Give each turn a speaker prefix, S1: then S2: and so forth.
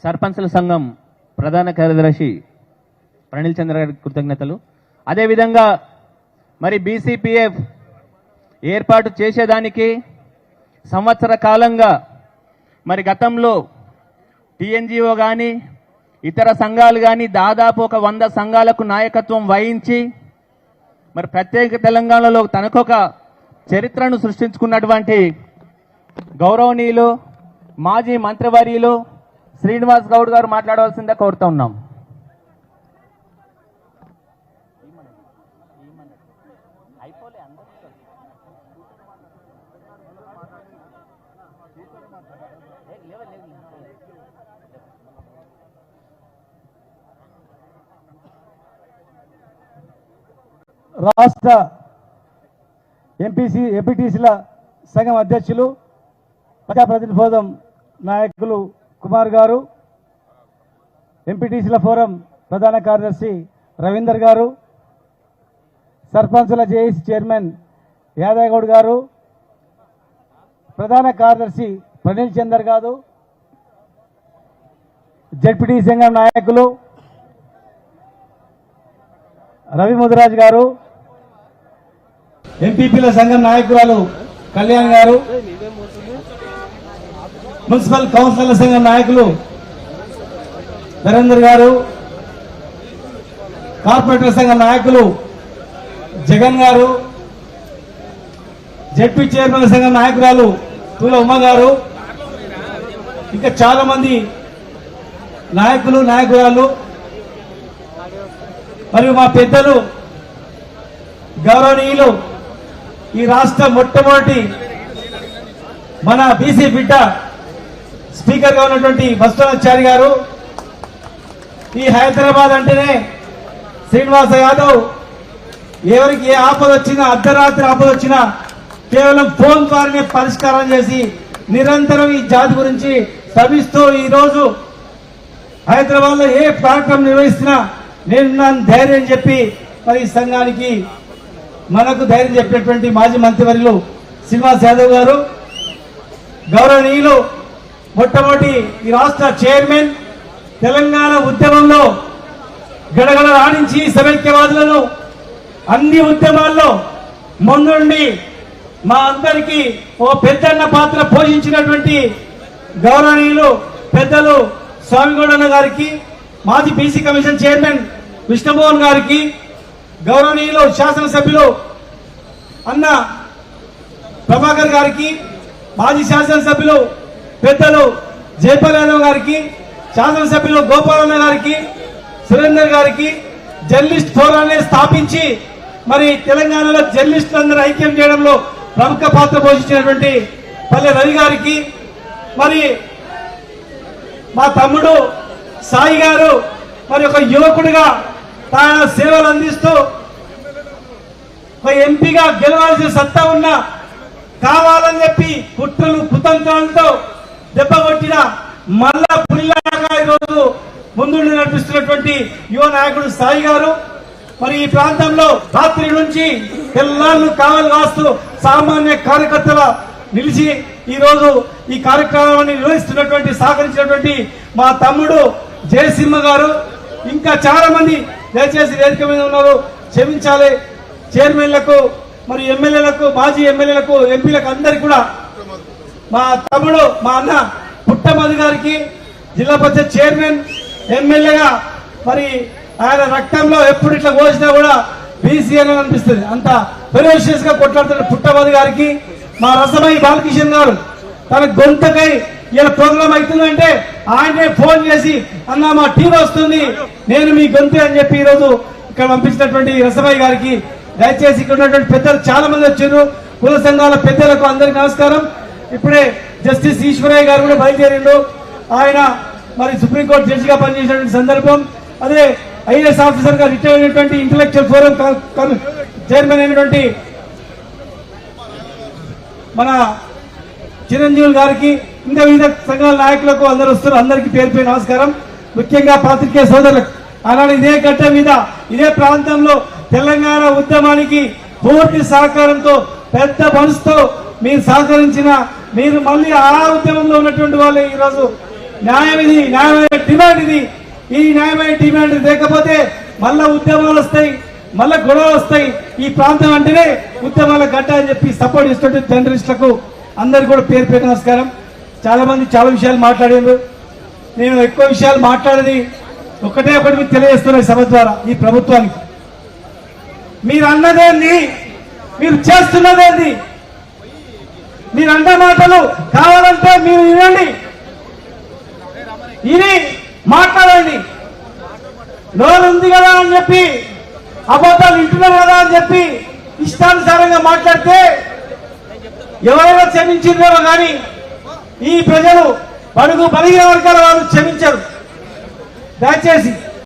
S1: సర్పంచుల సంఘం ప్రధాన కార్యదర్శి ప్రణీల్ చంద్ర గారికి కృతజ్ఞతలు. అదేవిధంగా మరి బీసీపీఎఫ్ ఏర్పాటు చేసేదానికి సంవత్సర కాలంగా మరి గతంలో టీఎన్జిఓ కానీ ఇతర సంఘాలు కానీ దాదాపు ఒక 100 సంఘాలకు నాయకత్వం వహించి మరి ప్రత్యేక తెలంగాణలో తనకొక చరిత్రను సృష్టించుకున్నటువంటి గౌరవనీయులు మాజీ మంత్రివర్యులు శ్రీనివాస్ గౌడ్ గారు మాట్లాడవలసిందే కోరుతా ఉన్నాం.
S2: రాష్ట్ర ఎంపీటీసీల సంఘం అధ్యక్షులు ప్రజాప్రతినిధి ఫోరం నాయకులు కుమార్ గారు, ఎంపీటీసీల ఫోరం ప్రధాన కార్యదర్శి రవీందర్ గారు, సర్పంచుల జేఏసీ చైర్మన్ యాదగౌడ్ గారు, ప్రధాన కార్యదర్శి ప్రణీల్ చందర్ గారు, జడ్పీటీ సంఘం నాయకులు రవి ముదిరాజ్ గారు, ఎంపీపీల సంఘం నాయకురాలు కళ్యాణ్ గారు, మున్సిపల్ కౌన్సిలర్ల సంఘం నాయకులు నరేందర్ గారు, కార్పొరేటర్ సంఘం నాయకులు జగన్ గారు, జడ్పీ చైర్మన్ సంఘం నాయకురాలు తుల ఉమ్మ గారు, ఇంకా చాలా మంది నాయకులు నాయకురాలు మరియు మా పెద్దలు గౌరవనీయులు ఈ రాష్ట్ర మొట్టమొదటి మన బీసీ బిడ్డ స్పీకర్ గా ఉన్నటువంటి బస్వనాచారి గారు, ఈ హైదరాబాద్ అంటేనే శ్రీనివాస యాదవ్ ఎవరికి ఏ ఆపద వచ్చినా అర్ధరాత్రి ఆపద వచ్చినా కేవలం ఫోన్ ద్వారానే పరిష్కారం చేసి నిరంతరం ఈ జాతి గురించి శ్రమిస్తూ ఈరోజు హైదరాబాద్ లో ఏ కార్యక్రమం నిర్వహిస్తున్నా నేను ధైర్యం చెప్పి మరి ఈ సంఘానికి మనకు ధైర్యం చెప్పినటువంటి మాజీ మంత్రివర్యులు శ్రీనివాస్ యాదవ్ గారు, గౌరవనీయులు మొట్టమొదటి ఈ రాష్ట్ర చైర్మన్, తెలంగాణ ఉద్యమంలో గడగడ రాణించి సమైక్యవాదులను అన్ని ఉద్యమాల్లో ముందుండి మా అందరికీ ఓ పెద్దన్న పాత్ర పోషించినటువంటి గౌరవనీయులు పెద్దలు స్వామిగౌడన్న గారికి, మాజీ బీసీ కమిషన్ చైర్మన్ విష్ణుమోహన్ గారికి, గౌరవనీయులు శాసనసభ్యులు అన్న ప్రభాకర్ గారికి, మాజీ శాసనసభ్యులు పెద్దలు జయపాల్ యాదవ్ గారికి, శాసనసభ్యులు గోపాలన్న గారికి, సురేందర్ గారికి, జర్నలిస్ట్ ఫోరాన్ని స్థాపించి మరి తెలంగాణలో జర్నలిస్టులందరూ ఐక్యం చేయడంలో ప్రముఖ పాత్ర పోషించినటువంటి పల్లె రవి గారికి, మరి మా తమ్ముడు సాయి గారు మరి ఒక యువకుడిగా తన సేవలు అందిస్తూ ఒక ఎంపీగా గెలవాల్సిన సత్తా ఉన్న కావాలని చెప్పి కుట్రలు కుతంత్రాలతో దెబ్బకొట్టిన మళ్ళా పులిలాగా ఈరోజు ముందుండి నడిపిస్తున్నటువంటి యువ నాయకుడు సాయి గారు, మరి ఈ ప్రాంతంలో రాత్రి నుంచి తెల్లాళ్ళు కావలు కాస్తూ సామాన్య కార్యకర్తల నిలిచి ఈ రోజు ఈ కార్యక్రమాన్ని నిర్వహిస్తున్నటువంటి సహకరించినటువంటి మా తమ్ముడు జయసింహ గారు, ఇంకా చాలా మంది దయచేసి వేదిక మీద ఉన్నారు, క్షమించాలి. చైర్మన్లకు మరి ఎమ్మెల్యేలకు, మాజీ ఎమ్మెల్యేలకు, ఎంపీలకు అందరికి కూడా మా తమ్ముడు మా అన్న పుట్టమధు గారికి, జిల్లా పరిషత్ చైర్మన్, ఎమ్మెల్యేగా మరి ఆయన రక్తంలో ఎప్పుడు ఇట్లా కోసినా కూడా బీసీ అని అనిపిస్తుంది, అంత ఫెరోషియస్ గా కొట్లాడుతున్న పుట్టమధు గారికి, మా రసమయ్య బాలకిషన్ గారు తన గొంతకై ఇలా ప్రోగ్రామ్ అవుతుందంటే ఆయనే ఫోన్ చేసి అన్న మా టీం వస్తుంది, నేను మీ గొంతు అని చెప్పి ఈరోజు ఇక్కడ పంపించినటువంటి రసమయ్య గారికి, దయచేసి ఇక్కడ ఉన్నటువంటి పెద్దలు చాలా మంది వచ్చారు, కుల సంఘాల పెద్దలకు అందరికి నమస్కారం. ఇప్పుడే జస్టిస్ ఈశ్వరయ్య గారు కూడా బయలుదేరిండు, ఆయన మరి సుప్రీంకోర్టు జడ్జిగా పనిచేసినటువంటి సందర్భం, అదే ఐఏఎస్ ఆఫీసర్ గా రిటైర్ అయినటువంటి ఇంటలెక్చువల్ ఫోరం చైర్మన్ అయినటువంటి మన చిరంజీవి గారికి, ఇంకా వివిధ సంఘాల నాయకులకు అందరూ వస్తారు, అందరికీ పేరు పేరు నమస్కారం. ముఖ్యంగా పాత్రికేయ సోదరులకు అలానే ఇదే గడ్డ మీద ఇదే ప్రాంతంలో తెలంగాణ ఉద్యమానికి పూర్తి సహకారంతో పెద్ద మనసుతో మీరు సహకరించిన, మీరు మళ్ళీ ఆ ఉద్యమంలో ఉన్నటువంటి వాళ్ళే ఈరోజు న్యాయం ఇది, న్యాయమైన డిమాండ్ ఇది. ఈ న్యాయమైన డిమాండ్ లేకపోతే మళ్ళా ఉద్యమాలు వస్తాయి, మళ్ళా గొడవలు వస్తాయి. ఈ ప్రాంతం అంటేనే ఉద్యమాల గడ్డ అని చెప్పి సపోర్ట్ ఇస్తుంటే జర్నలిస్టులకు అందరికీ కూడా పేరు పేరు నమస్కారం. చాలా మంది చాలా విషయాలు మాట్లాడారు. నేను ఎక్కువ విషయాలు మాట్లాడేది ఒకటి మీకు తెలియజేస్తున్నా సభ ద్వారా. ఈ ప్రభుత్వానికి మీరు అన్నదేంది, మీరు చేస్తున్నదేంది, మీరు అన్న మాటలు కావాలంటే మీరు వినండి, ఇది మాట్లాడండి. నోరు ఉంది కదా అని చెప్పి, అబద్ధాలు వింటున్నారు కదా అని చెప్పి ఇష్టానుసారంగా మాట్లాడితే ఎవరైనా క్షమించిందేమో కానీ ఈ ప్రజలు బడుగు బలిగిన వర్గాల వాళ్ళు క్షమించరు. దయచేసి